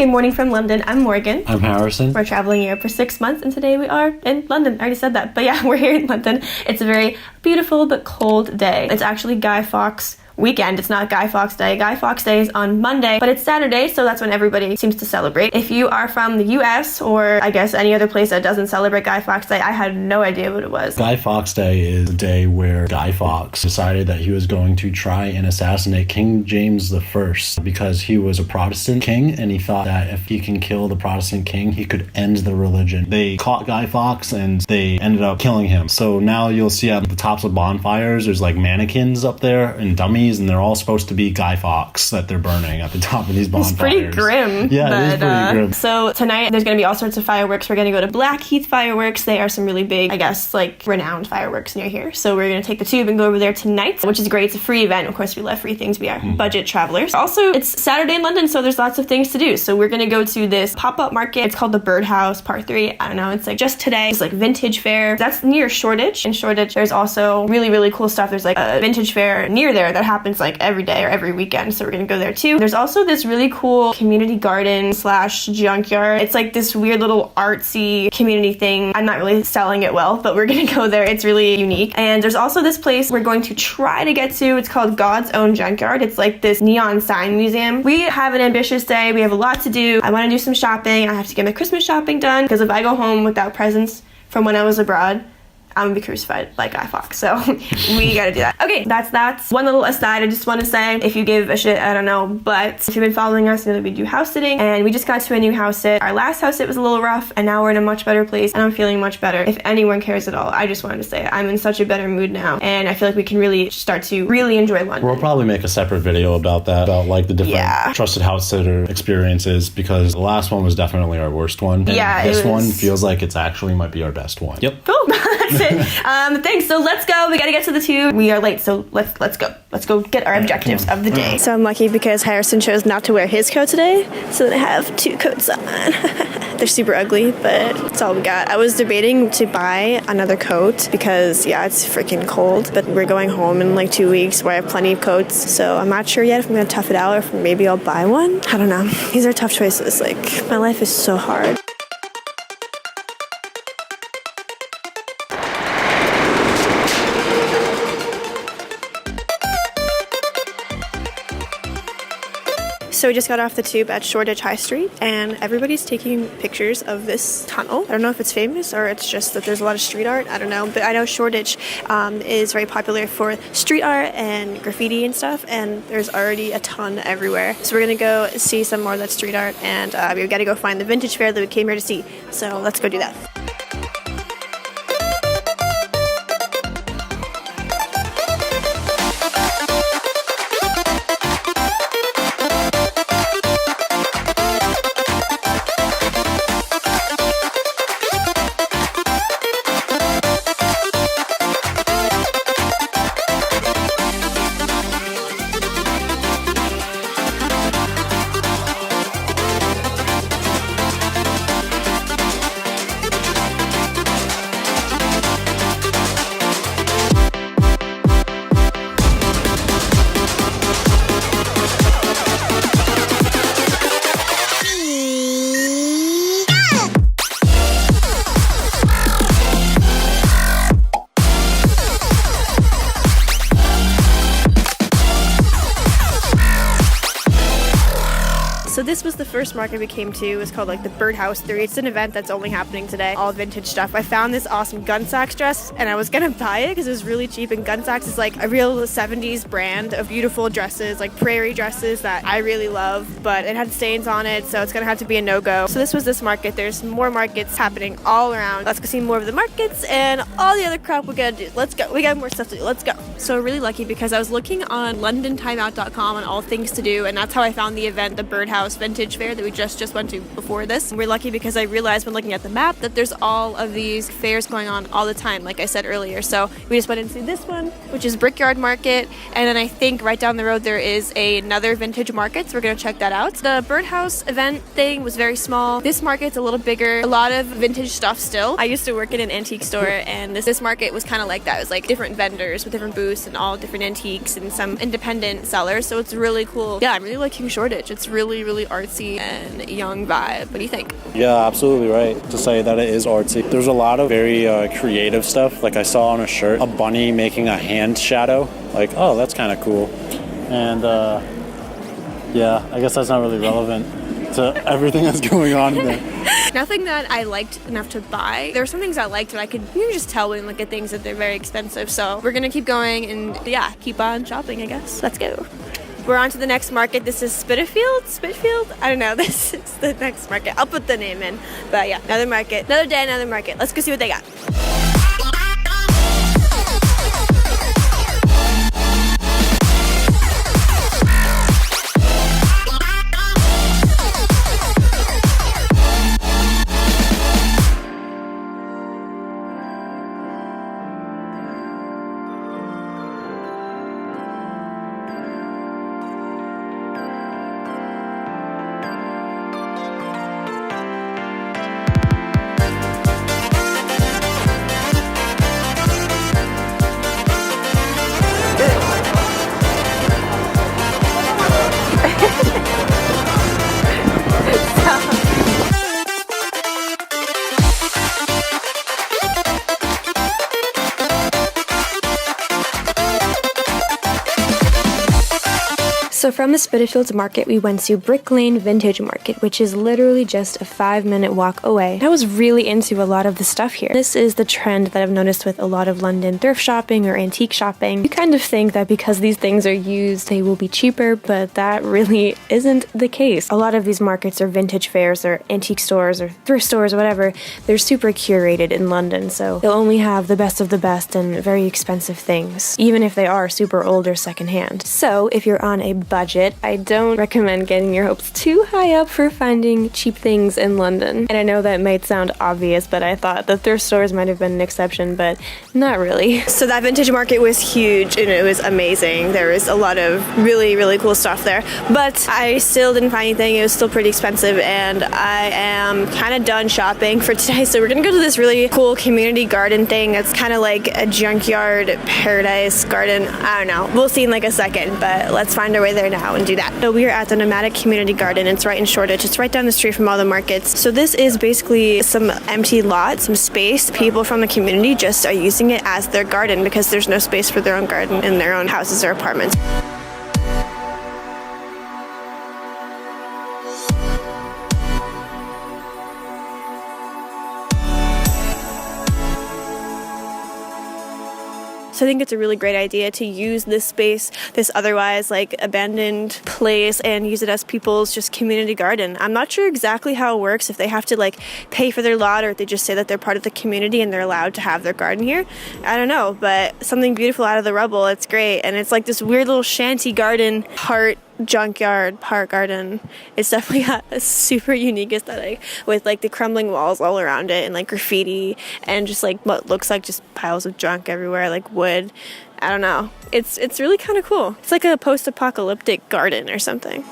Good morning from London. I'm Morgan. I'm Harrison. We're traveling Europe for 6 months, and today we are in London. I already said that, but yeah, we're here in London. It's a very beautiful but cold day. It's actually Guy Fawkes weekend. It's not Guy Fawkes Day. Guy Fawkes Day is on Monday, but it's Saturday, so that's when everybody seems to celebrate. If you are from the US or I guess any other place that doesn't celebrate Guy Fawkes Day, I had no idea what it was. Guy Fawkes Day is a day where Guy Fawkes decided that he was going to try and assassinate King James I because he was a Protestant king, and he thought that if he can kill the Protestant king, he could end the religion. They caught Guy Fawkes and they ended up killing him. So now you'll see at the tops of bonfires, there's like mannequins up there and dummies, and they're all supposed to be Guy Fawkes that they're burning at the top of these bonfires. It's pretty grim. Yeah, it is pretty grim. So tonight there's going to be all sorts of fireworks. We're going to go to Blackheath Fireworks. They are some really big, I guess, like renowned fireworks near here. So we're going to take the tube and go over there tonight, which is great. It's a free event. Of course, we love free things. We are budget travelers. Also, it's Saturday in London, so there's lots of things to do. So we're going to go to this pop-up market. It's called the Birdhouse Part 3. I don't know. It's like just today. It's like vintage fair. That's near Shoreditch. In Shoreditch, there's also really, really cool stuff. There's like a vintage fair near there that happens like every day or every weekend, so we're gonna go there too. There's also this really cool community garden slash junkyard. It's like this weird little artsy community thing. I'm not really selling it well, but we're gonna go there. It's really unique. And there's also this place we're going to try to get to. It's called God's Own Junkyard. It's like this neon sign museum. We have an ambitious day. We have a lot to do. I want to do some shopping. I have to get my Christmas shopping done because if I go home without presents from when I was abroad, I'm gonna be crucified by Guy Fawkes, so we gotta do that. Okay, that's one little aside. I just want to say, if you give a shit, I don't know, but if you've been following us, you know that we do house sitting, and we just got to a new house sit. Our last house sit was a little rough, and now we're in a much better place, and I'm feeling much better. If anyone cares at all, I just wanted to say I'm in such a better mood now, and I feel like we can really start to really enjoy London. We'll probably make a separate video about that, about like the different trusted house sitter experiences, because the last one was definitely our worst one. And this one feels like it's actually might be our best one. Yep. Cool. That's it. Thanks. So let's go. We gotta get to the tube. We are late, so let's go. Let's go get our objectives of the day. So I'm lucky because Harrison chose not to wear his coat today, so then I have two coats on. They're super ugly, but that's all we got. I was debating to buy another coat because, yeah, it's freaking cold, but we're going home in like 2 weeks where I have plenty of coats, so I'm not sure yet if I'm gonna tough it out or if maybe I'll buy one. I don't know. These are tough choices. Like, my life is so hard. So we just got off the tube at Shoreditch High Street, and everybody's taking pictures of this tunnel. I don't know if it's famous or it's just that there's a lot of street art. I don't know, but I know Shoreditch is very popular for street art and graffiti and stuff, and there's already a ton everywhere. So we're gonna go see some more of that street art, and we've got to go find the vintage fair that we came here to see. So let's go do that. So this was the first market we came to. It's called like the Birdhouse 3. It's an event that's only happening today. All vintage stuff. I found this awesome Gun Sachs dress and I was gonna buy it because it was really cheap, and Gun Sachs is like a real 70s brand of beautiful dresses, like prairie dresses that I really love, but it had stains on it, so it's gonna have to be a no-go. So this was this market. There's more markets happening all around. Let's go see more of the markets and all the other crap we gotta do. Let's go. We got more stuff to do. Let's go. So really lucky because I was looking on londontimeout.com on all things to do, and that's how I found the event, the Birdhouse Vintage Fair that we just went to before this. And we're lucky because I realized when looking at the map that there's all of these fairs going on all the time, like I said earlier. So we just went into this one, which is Brickyard Market, and then I think right down the road there is another vintage market, so we're gonna check that out. The Birdhouse event thing was very small. This market's a little bigger, a lot of vintage stuff still. I used to work in an antique store, and this market was kind of like that. It was like different vendors with different booths and all different antiques and some independent sellers, so it's really cool. Yeah, I'm really liking Shoreditch. It's really really artsy and young vibe. What do you think? Yeah, absolutely right to say that it is artsy. There's a lot of very creative stuff. Like I saw on a shirt, a bunny making a hand shadow. Like, oh, that's kind of cool. And yeah, I guess that's not really relevant to everything that's going on in there. Nothing that I liked enough to buy. There were some things I liked, but I could just tell when look at things that they're very expensive. So we're gonna keep going and yeah, keep on shopping, I guess. Let's go. We're on to the next market. This is Spitfield? I don't know. This is the next market. I'll put the name in. But yeah, another market. Another day, another market. Let's go see what they got. So from the Spitalfields Market, we went to Brick Lane Vintage Market, which is literally just a 5-minute walk away. I was really into a lot of the stuff here. This is the trend that I've noticed with a lot of London thrift shopping or antique shopping. You kind of think that because these things are used, they will be cheaper, but that really isn't the case. A lot of these markets or vintage fairs or antique stores or thrift stores or whatever, they're super curated in London, so they'll only have the best of the best and very expensive things, even if they are super old or secondhand. So if you're on a budget, I don't recommend getting your hopes too high up for finding cheap things in London. And I know that might sound obvious, but I thought the thrift stores might have been an exception, but not really. So that vintage market was huge and it was amazing. There was a lot of really, really cool stuff there, but I still didn't find anything. It was still pretty expensive and I am kind of done shopping for today. So we're gonna go to this really cool community garden thing. It's kind of like a junkyard paradise garden. I don't know. We'll see in like a second, but let's find our way there now and do that. So we are at the Nomadic Community Garden. It's right in Shoreditch. It's right down the street from all the markets. So this is basically some empty lot, some space. People from the community just are using it as their garden because there's no space for their own garden in their own houses or apartments. So I think it's a really great idea to use this space, this otherwise like abandoned place, and use it as people's just community garden. I'm not sure exactly how it works, if they have to like pay for their lot or if they just say that they're part of the community and they're allowed to have their garden here. I don't know, but something beautiful out of the rubble. It's great. And it's like this weird little shanty garden, junkyard park garden. It's definitely got a super unique aesthetic with like the crumbling walls all around it and like graffiti and just like what looks like just piles of junk everywhere, like wood. I don't know. It's really kind of cool. It's like a post-apocalyptic garden or something.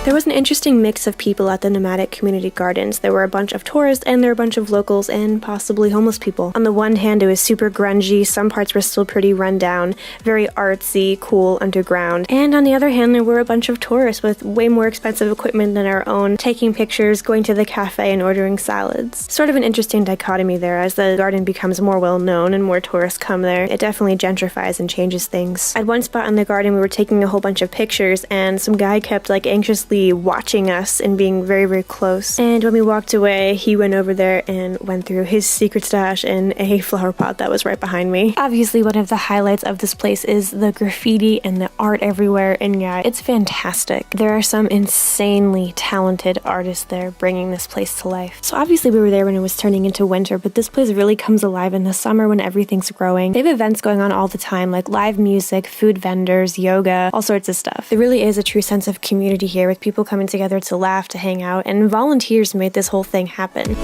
There was an interesting mix of people at the Nomadic Community Gardens. There were a bunch of tourists and there were a bunch of locals and possibly homeless people. On the one hand, it was super grungy, some parts were still pretty run down, very artsy, cool, underground. And on the other hand, there were a bunch of tourists with way more expensive equipment than our own, taking pictures, going to the cafe and ordering salads. Sort of an interesting dichotomy there. As the garden becomes more well known and more tourists come there, it definitely gentrifies and changes things. At one spot in the garden, we were taking a whole bunch of pictures and some guy kept like anxiously basically watching us and being very, very close. And when we walked away, he went over there and went through his secret stash in a flower pot that was right behind me. Obviously, one of the highlights of this place is the graffiti and the art everywhere, and yeah, it's fantastic. There are some insanely talented artists there bringing this place to life. So obviously we were there when it was turning into winter, but this place really comes alive in the summer when everything's growing. They have events going on all the time, like live music, food vendors, yoga, all sorts of stuff. There really is a true sense of community here, with people coming together to laugh, to hang out, and volunteers made this whole thing happen.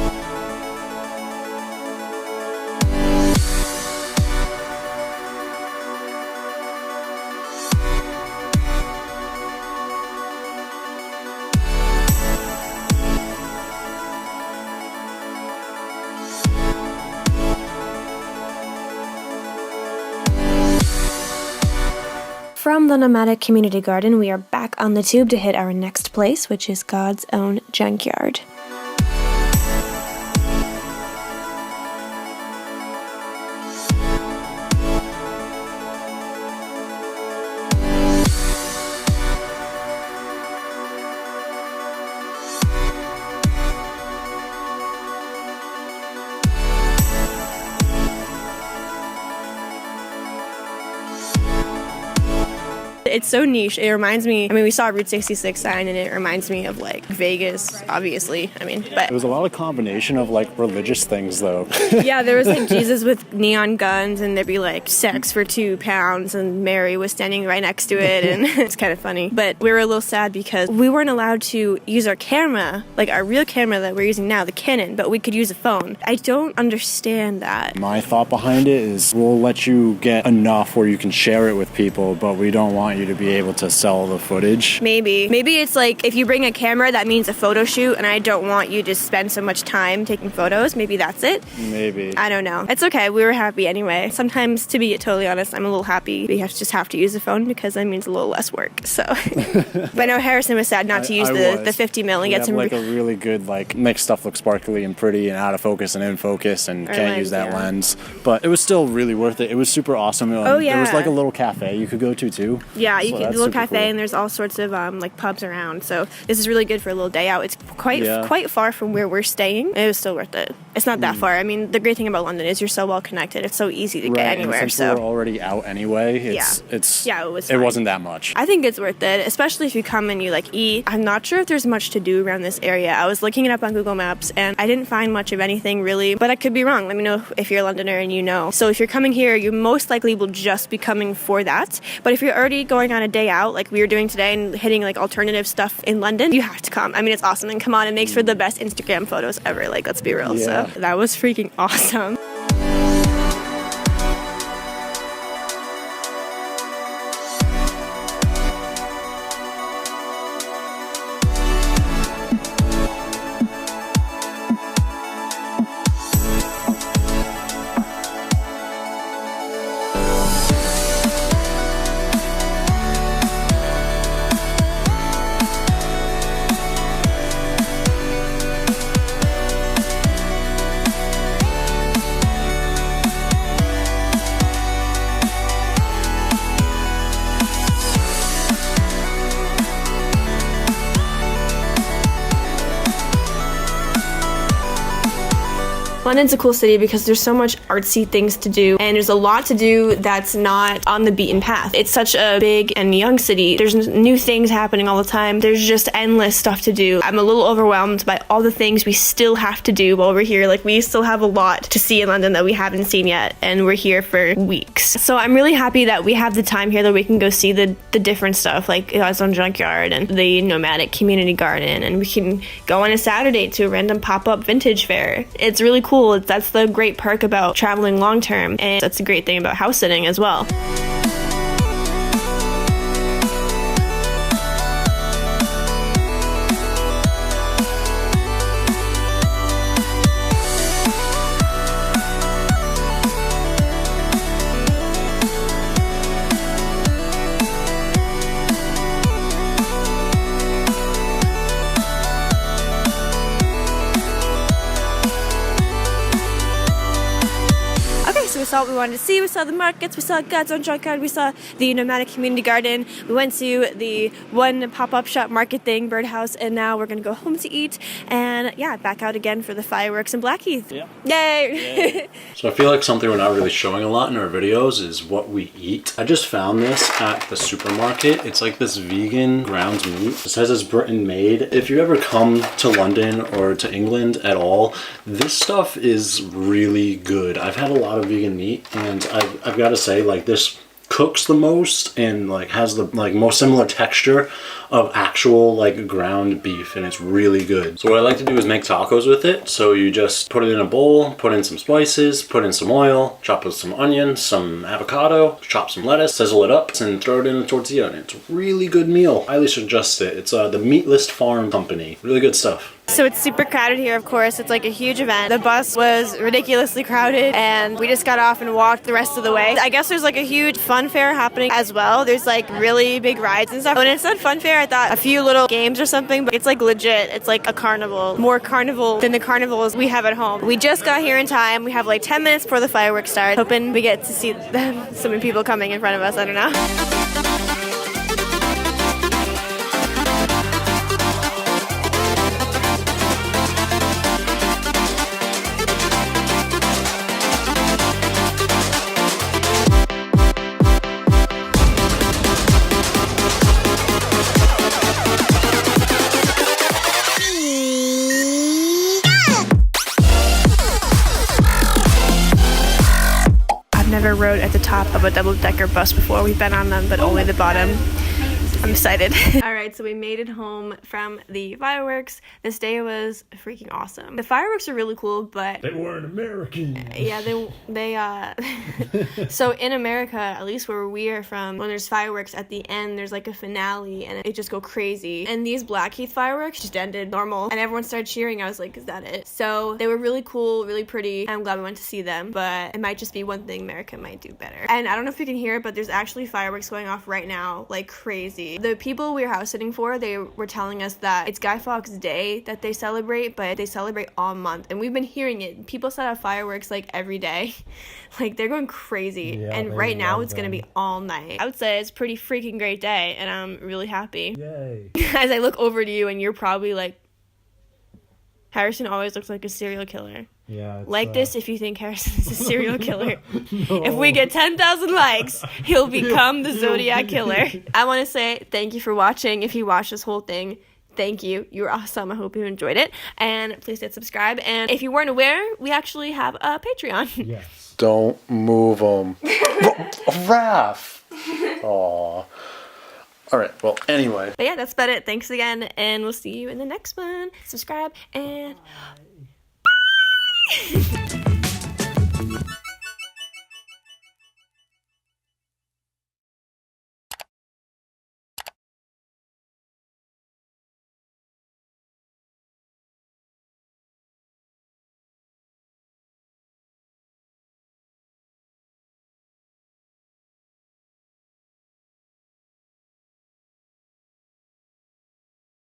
From the Nomadic Community Garden, we are back on the tube to hit our next place, which is God's Own Junkyard. It's so niche. It reminds me, we saw a Route 66 sign and it reminds me of like Vegas, obviously. But it was a lot of combination of like religious things though. Yeah, there was like Jesus with neon guns, and there'd be like sex for £2, and Mary was standing right next to it, and it's kind of funny. But we were a little sad because we weren't allowed to use our camera, like our real camera that we're using now, the Canon, but we could use a phone. I don't understand that. My thought behind it is we'll let you get enough where you can share it with people, but we don't want you to be able to sell the footage. Maybe it's like if you bring a camera, that means a photo shoot, and I don't want you to spend so much time taking photos. Maybe that's it. Maybe. I don't know. It's okay. We were happy anyway. Sometimes, to be totally honest, I'm a little happy we have to use the phone, because that means a little less work. So, but I know Harrison was sad not to use the 50 mil and get some like a really good make stuff look sparkly and pretty and out of focus and in focus, and can't use that lens. But it was still really worth it. It was super awesome. Oh yeah. There was like a little cafe you could go to too. Yeah, you can. A little cafe, cool. And there's all sorts of like pubs around. So this is really good for a little day out. It's quite far from where we're staying. It was still worth it. It's not that far. The great thing about London is you're so well connected. It's so easy to get anywhere. And since we're already out anyway, it wasn't that much. I think it's worth it, especially if you come and you eat. I'm not sure if there's much to do around this area. I was looking it up on Google Maps and I didn't find much of anything really, but I could be wrong. Let me know if you're a Londoner and you know. So if you're coming here, you most likely will just be coming for that. But if you're already going on a day out, like we were doing today, and hitting alternative stuff in London, you have to come. It's awesome. And come on, it makes for the best Instagram photos ever. Let's be real. Yeah. So that was freaking awesome. London's a cool city because there's so much artsy things to do, and there's a lot to do that's not on the beaten path. It's such a big and young city. There's new things happening all the time. There's just endless stuff to do. I'm a little overwhelmed by all the things we still have to do while we're here. We still have a lot to see in London that we haven't seen yet, and we're here for weeks. So I'm really happy that we have the time here that we can go see the different stuff, like God's Own Junkyard and the Nomadic Community Garden, and we can go on a Saturday to a random pop-up vintage fair. It's really cool. That's the great perk about traveling long term, and that's a great thing about house sitting as well. saw what we wanted to see. We saw the markets, we saw God's Own Junkyard, we saw the Nomadic Community Garden, we went to the one pop-up shop market thing, Birdhouse, and now we're gonna go home to eat and yeah, back out again for the fireworks in Blackheath. Yeah. Yay! So I feel like something we're not really showing a lot in our videos is what we eat. I just found this at the supermarket. It's like this vegan ground meat. It says it's Britain made. If you ever come to London or to England at all, this stuff is really good. I've had a lot of vegan meat and I've got to say, like, this cooks the most and like has the like most similar texture of actual like ground beef, and it's really good. So what I like to do is make tacos with it. So you just put it in a bowl, put in some spices, put in some oil, chop with some onions, some avocado, chop some lettuce, sizzle it up, and throw it in a tortilla, and it's a really good meal. Highly suggest it. It's the Meatless Farm Company. Really good stuff. So it's super crowded here, of course. It's like a huge event. The bus was ridiculously crowded and we just got off and walked the rest of the way. I guess there's like a huge fun fair happening as well. There's like really big rides and stuff. When it said fun fair, I thought a few little games or something, but it's like legit. It's like a carnival. More carnival than the carnivals we have at home. We just got here in time. We have like 10 minutes before the fireworks start. Hoping we get to see them. So many people coming in front of us. I don't know. Never rode at the top of a double-decker bus before. We've been on them, but only the bottom. I'm excited. All right, so we made it home from the fireworks. This day was freaking awesome. The fireworks are really cool, but they weren't American. Yeah, so in America, at least where we are from, when there's fireworks at the end, there's like a finale and it just go crazy. And these Blackheath fireworks just ended normal and everyone started cheering. I was like, is that it? So they were really cool, really pretty. I'm glad we went to see them, but it might just be one thing America might do better. And I don't know if you can hear it, but there's actually fireworks going off right now, like crazy. The people we were house sitting for, they were telling us that it's Guy Fawkes Day that they celebrate, but they celebrate all month. And we've been hearing it. People set off fireworks like every day. Like they're going crazy. Yeah, and right now it's going to be all night. I would say it's a pretty freaking great day and I'm really happy. Yay. As I look over to you and you're probably like, Harrison always looks like a serial killer. Yeah. Like this if you think Harrison is a serial killer. No. If we get 10,000 likes, he'll become the Zodiac Killer. I want to say thank you for watching. If you watched this whole thing, thank you. You were awesome. I hope you enjoyed it. And please hit subscribe. And if you weren't aware, we actually have a Patreon. Yes. Don't move them. Raph. Aww. All right. Well, anyway. But yeah, that's about it. Thanks again. And we'll see you in the next one. Subscribe and bye.